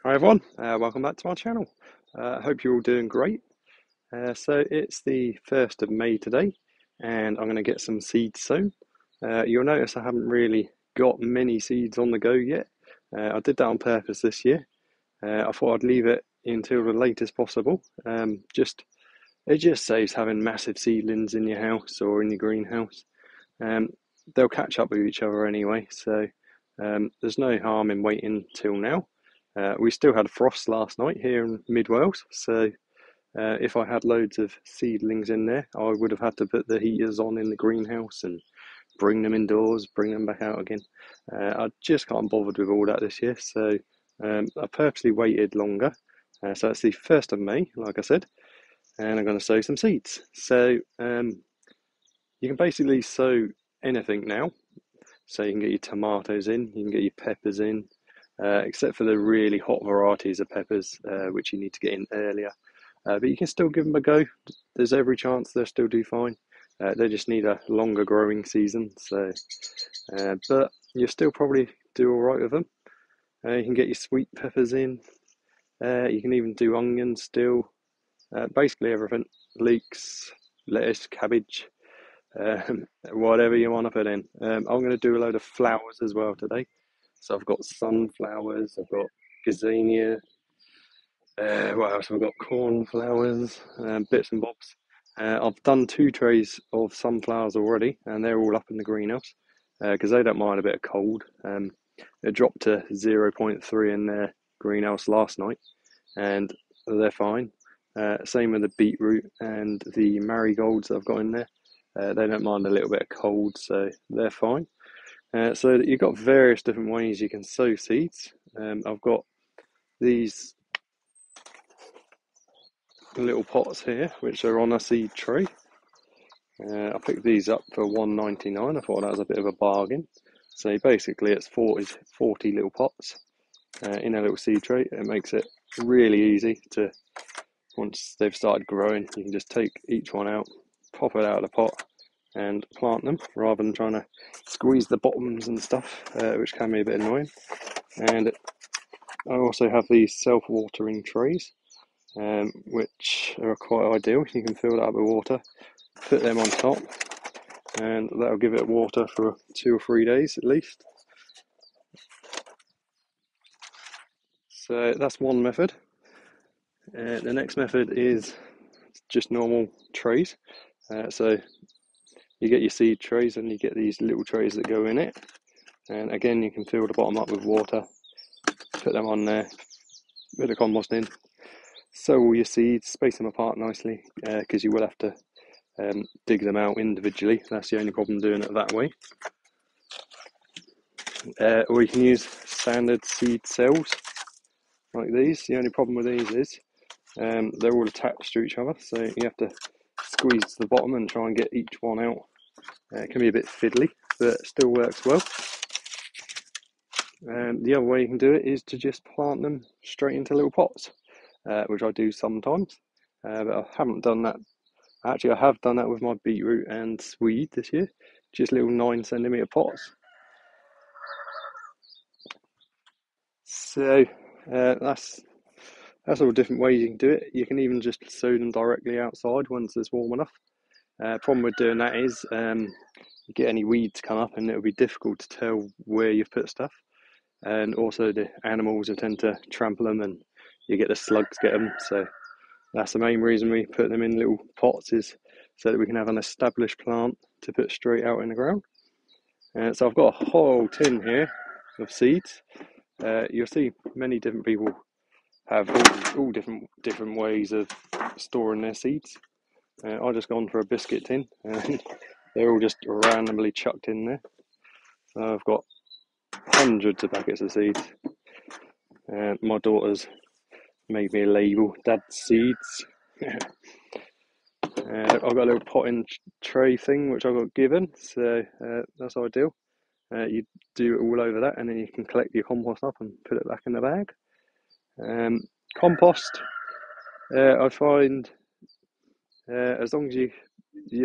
Hi everyone, welcome back to my channel. I hope you're all doing great. So it's the 1st of May today, and I'm going to get some seeds sown. You'll notice I haven't really got many seeds on the go yet. I did that on purpose this year. I thought I'd leave it until the latest possible. It just saves having massive seedlings in your house or in your greenhouse. Um, they'll catch up with each other anyway, so there's no harm in waiting till now. We still had frost last night here in mid Wales, so if I had loads of seedlings in there, I would have had to put the heaters on in the greenhouse and bring them indoors, bring them back out again. I just can't bothered with all that this year, so I purposely waited longer. So it's the 1st of May, like I said, and I'm going to sow some seeds. So you can basically sow anything now. So you can get your tomatoes in, you can get your peppers in, except for the really hot varieties of peppers, which you need to get in earlier. But you can still give them a go. There's every chance they'll still do fine. They just need a longer growing season. But you'll still probably do all right with them. You can get your sweet peppers in. You can even do onions still. Basically everything. Leeks, lettuce, cabbage. Whatever you want to put in. I'm going to do a load of flowers as well today. So I've got sunflowers, I've got gazania, what else? I've got cornflowers, bits and bobs. I've done 2 trays of sunflowers already, and they're all up in the greenhouse because they don't mind a bit of cold. It dropped to 0.3 in their greenhouse last night, and they're fine. Same with the beetroot and the marigolds that I've got in there. They don't mind a little bit of cold, so they're fine. So you've got various different ways you can sow seeds. I've got these little pots here, which are on a seed tray. I picked these up for £1.99. I thought that was a bit of a bargain. So basically it's 40 little pots in a little seed tray. It makes it really easy to, once they've started growing, you can just take each one out, pop it out of the pot and plant them, rather than trying to squeeze the bottoms and stuff, which can be a bit annoying. And I also have these self-watering trays, which are quite ideal. You can fill that up with water, put them on top, and that'll give it water for 2 or 3 days at least. So that's one method. The next method is just normal trays. So you get your seed trays and you get these little trays that go in it. And again, you can fill the bottom up with water, put them on there, put the compost in, sow all your seeds, space them apart nicely, because you will have to dig them out individually. That's the only problem doing it that way. Or you can use standard seed cells like these. The only problem with these is they're all attached to each other, so you have to squeeze the bottom and try and get each one out. It can be a bit fiddly, but it still works well. The other way you can do it is to just plant them straight into little pots, which I do sometimes, but I haven't done that. Actually, I have done that with my beetroot and swede this year, just little 9 centimetre pots. So that's all different ways you can do it. You can even just sow them directly outside once it's warm enough. Problem with doing that is you get any weeds come up and it'll be difficult to tell where you've put stuff. And also the animals will tend to trample them and you get the slugs get them. So that's the main reason we put them in little pots, is so that we can have an established plant to put straight out in the ground. So I've got a whole tin here of seeds. You'll see many different people have all different ways of storing their seeds. I just gone for a biscuit tin, and they're all just randomly chucked in there. So I've got hundreds of packets of seeds. My daughter's made me a label, Dad's Seeds. I've got a little potting tray thing which I got given, so that's ideal. You do it all over that, and then you can collect your compost up and put it back in the bag. Compost, I find as long as you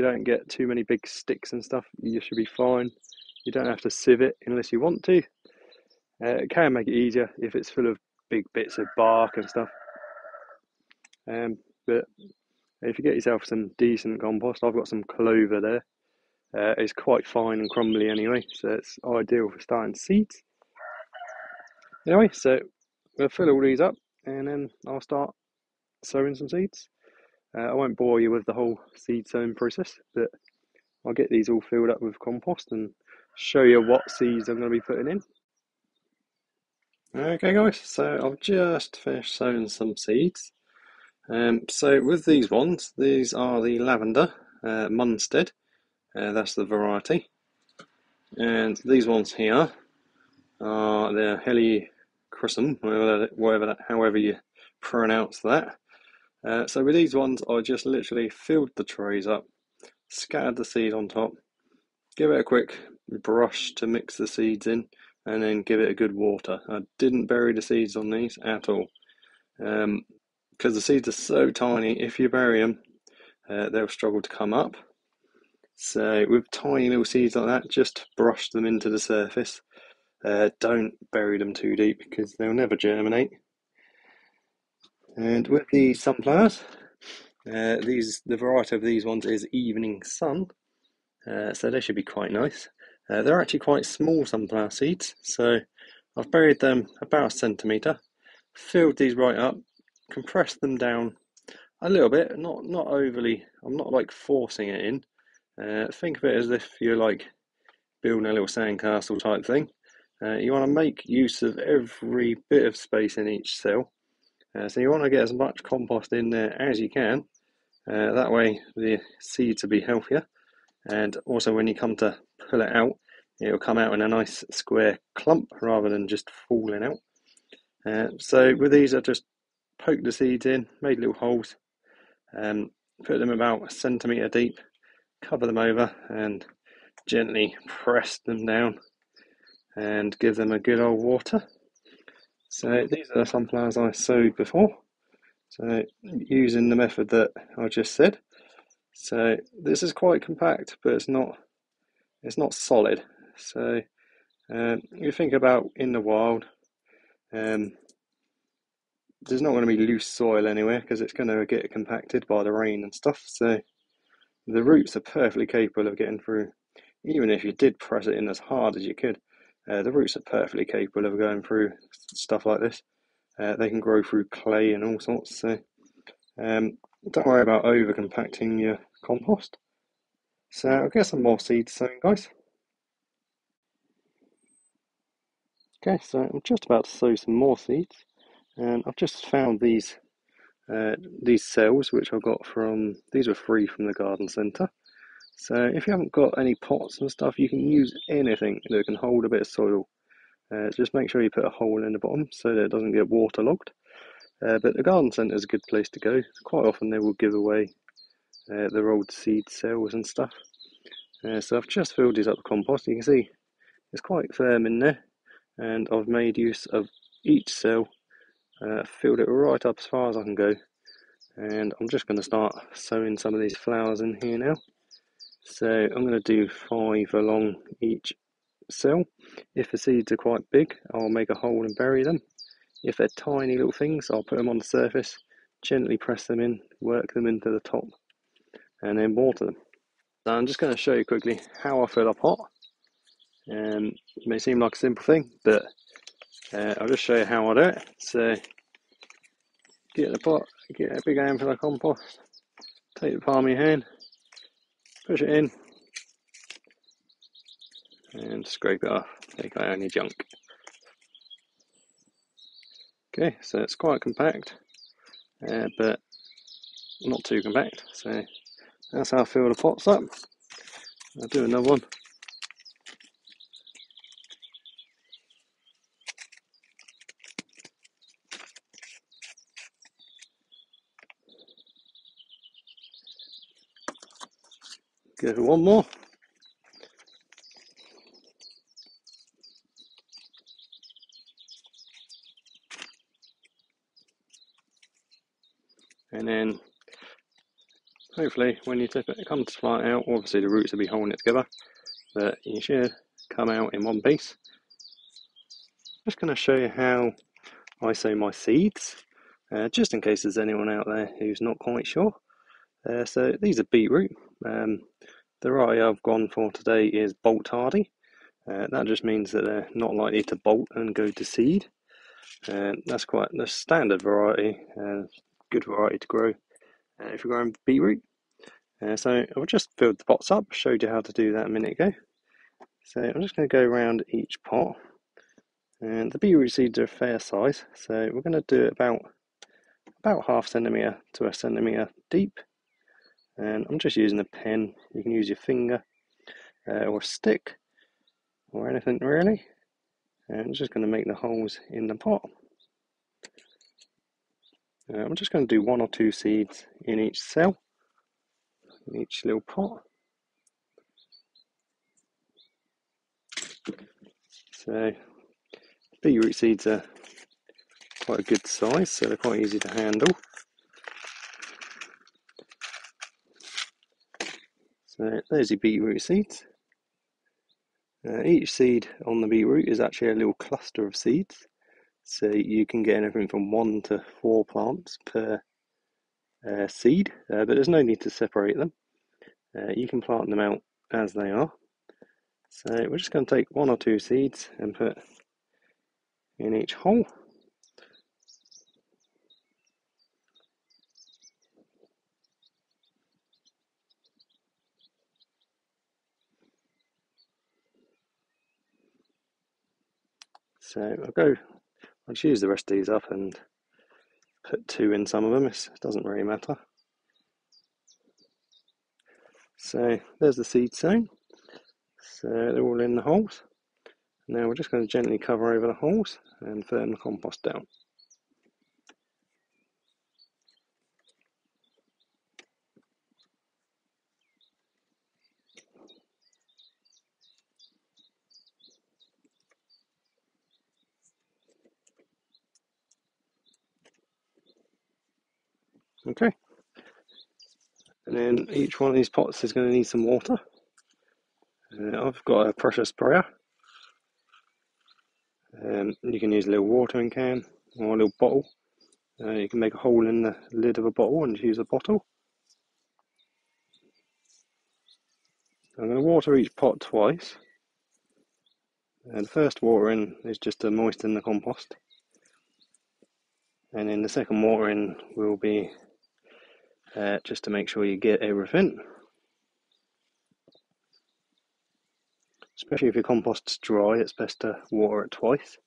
don't get too many big sticks and stuff, you should be fine. You don't have to sieve it unless you want to. It can make it easier if it's full of big bits of bark and stuff. But if you get yourself some decent compost, I've got some clover there. It's quite fine and crumbly anyway, so it's ideal for starting seeds. Anyway, so we'll fill all these up and then I'll start sowing some seeds. I won't bore you with the whole seed sowing process, but I'll get these all filled up with compost and show you what seeds I'm going to be putting in. Okay guys, so I've just finished sowing some seeds. So with these ones, these are the lavender, Munstead, that's the variety. And these ones here are the helichrysum, however you pronounce that. So with these ones, I just literally filled the trays up, scattered the seed on top, give it a quick brush to mix the seeds in, and then give it a good water. I didn't bury the seeds on these at all, because the seeds are so tiny. If you bury them, they'll struggle to come up. So with tiny little seeds like that, just brush them into the surface. Don't bury them too deep because they'll never germinate. And with the sunflowers, the variety of these ones is Evening Sun, so they should be quite nice. They're actually quite small sunflower seeds, so I've buried them about a centimetre, filled these right up, compressed them down a little bit, not overly. I'm not like forcing it in. Think of it as if you're like building a little sandcastle type thing. You want to make use of every bit of space in each cell. So you want to get as much compost in there as you can. That way the seeds will be healthier. And also when you come to pull it out, it'll come out in a nice square clump rather than just falling out. So with these, I just poked the seeds in, made little holes, put them about a centimetre deep, cover them over and gently press them down and give them a good old water. So these are the sunflowers I sowed before. So using the method that I just said. So this is quite compact, but it's not solid. So you think about in the wild, there's not going to be loose soil anywhere because it's going to get compacted by the rain and stuff. So the roots are perfectly capable of getting through. Even if you did press it in as hard as you could, the roots are perfectly capable of going through stuff like this. They can grow through clay and all sorts. So don't worry about over compacting your compost. So I'll get some more seeds sown, guys. Okay, so I'm just about to sow some more seeds, and I've just found these cells which I got from. These were free from the garden centre. So if you haven't got any pots and stuff, you can use anything that can hold a bit of soil. Just make sure you put a hole in the bottom so that it doesn't get waterlogged. But the garden centre is a good place to go. Quite often they will give away their old seed cells and stuff. So I've just filled these up with compost. You can see it's quite firm in there, and I've made use of each cell, filled it right up as far as I can go, and I'm just going to start sowing some of these flowers in here now. So I'm going to do 5 along each cell. If the seeds are quite big, I'll make a hole and bury them. If they're tiny little things, I'll put them on the surface, gently press them in, work them into the top, and then water them. So I'm just going to show you quickly how I fill a pot. It may seem like a simple thing, but I'll just show you how I do it. So get the pot, get a big handful of compost, take the palm of your hand, push it in, and scrape it off. Take out any junk. Okay, so it's quite compact, but not too compact. So that's how I fill the pots up. I'll do another one. Go for one more. And then hopefully when you tip it, it comes flat out. Obviously the roots will be holding it together, but you should come out in one piece. Just going to show you how I sow my seeds, just in case there's anyone out there who's not quite sure. So these are beetroot. The variety I've gone for today is bolt hardy. That just means that they're not likely to bolt and go to seed. That's quite the standard variety, good variety to grow if you're growing beetroot. So I've just filled the pots up, showed you how to do that a minute ago. So I'm just going to go around each pot, and the beetroot seeds are a fair size, so we're going to do it about half centimetre to a centimetre deep. And I'm just using a pen. You can use your finger or a stick or anything really. And I'm just going to make the holes in the pot. I'm just going to do 1 or 2 seeds in each cell, in each little pot. So beetroot seeds are quite a good size, so they're quite easy to handle. So there's your beetroot seeds. Each seed on the beetroot is actually a little cluster of seeds, so you can get anything from 1 to 4 plants per seed, but there's no need to separate them. You can plant them out as they are. So we're just going to take 1 or 2 seeds and put in each hole. So I'll just use the rest of these up and put 2 in some of them. It doesn't really matter. So there's the seed sown. So they're all in the holes. Now we're just going to gently cover over the holes and firm the compost down. Okay. And then each one of these pots is going to need some water. I've got a pressure sprayer. You can use a little watering can or a little bottle. You can make a hole in the lid of a bottle and use a bottle. I'm going to water each pot twice. The first watering is just to moisten the compost. And then the second watering will be just to make sure you get everything. Especially if your compost's dry, it's best to water it twice.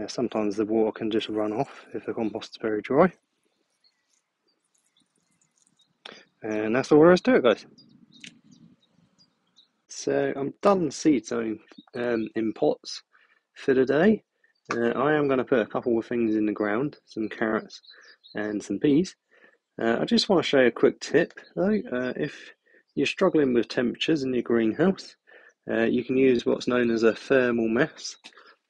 Sometimes the water can just run off if the compost's very dry. And that's all there is to it, guys. So I'm done seed sowing in pots for the day. I am going to put a couple of things in the ground, some carrots and some peas. I just want to show you a quick tip though. If you're struggling with temperatures in your greenhouse, you can use what's known as a thermal mass.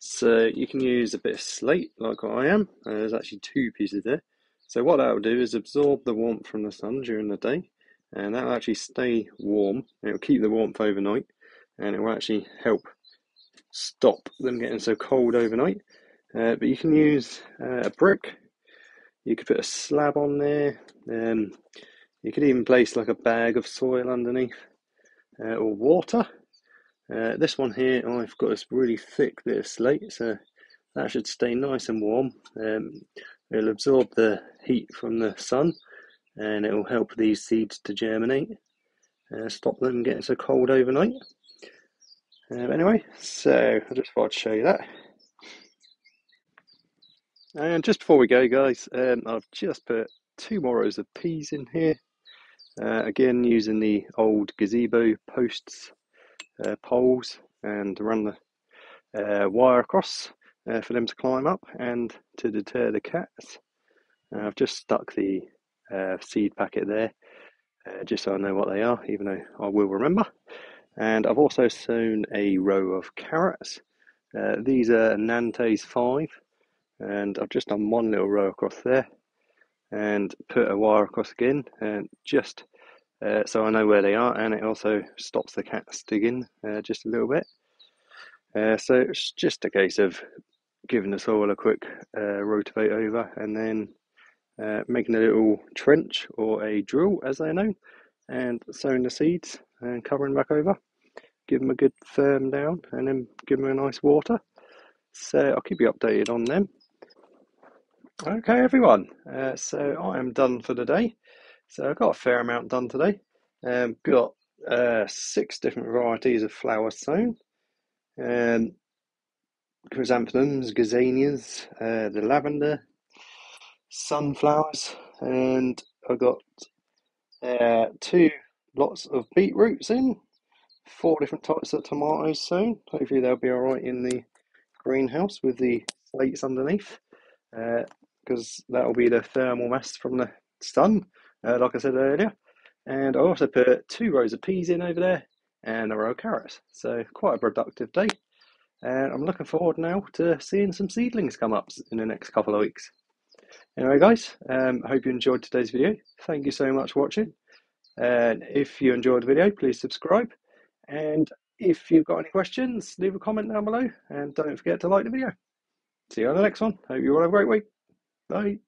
So you can use a bit of slate like I am. There's actually 2 pieces there. So what that will do is absorb the warmth from the sun during the day, and that will actually stay warm. It will keep the warmth overnight, and it will actually help stop them getting so cold overnight. But you can use a brick. You could put a slab on there. You could even place like a bag of soil underneath or water. This one here, I've got this really thick bit of slate, so that should stay nice and warm. It'll absorb the heat from the sun, and it will help these seeds to germinate, stop them getting so cold overnight. Anyway, so I just thought I'd show you that. And just before we go, guys, I've just put 2 more rows of peas in here. Again, using the old gazebo posts, poles, and run the wire across for them to climb up and to deter the cats. I've just stuck the seed packet there just so I know what they are, even though I will remember. And I've also sown a row of carrots. These are Nantes 5, and I've just done 1 little row across there and put a wire across again, and just so I know where they are, and it also stops the cats digging just a little bit. So it's just a case of giving the soil a quick rotivate over and then making a little trench or a drill, as they know, and sowing the seeds and covering back over. Give them a good firm down and then give them a nice water. So I'll keep you updated on them. Okay, everyone. So I am done for the day. So I got a fair amount done today. Got 6 different varieties of flowers sown. Um, Chrysanthemums, gazanias, the lavender, sunflowers, and I got 2 lots of beetroots in, 4 different types of tomatoes sown. Hopefully they'll be all right in the greenhouse with the slates underneath, because that'll be the thermal mass from the sun, like I said earlier. And I also put 2 rows of peas in over there and a row of carrots. So quite a productive day. And I'm looking forward now to seeing some seedlings come up in the next couple of weeks. Anyway, guys, I hope you enjoyed today's video. Thank you so much for watching. And if you enjoyed the video, please subscribe. And if you've got any questions, leave a comment down below. And don't forget to like the video. See you on the next one. Hope you all have a great week. Bye.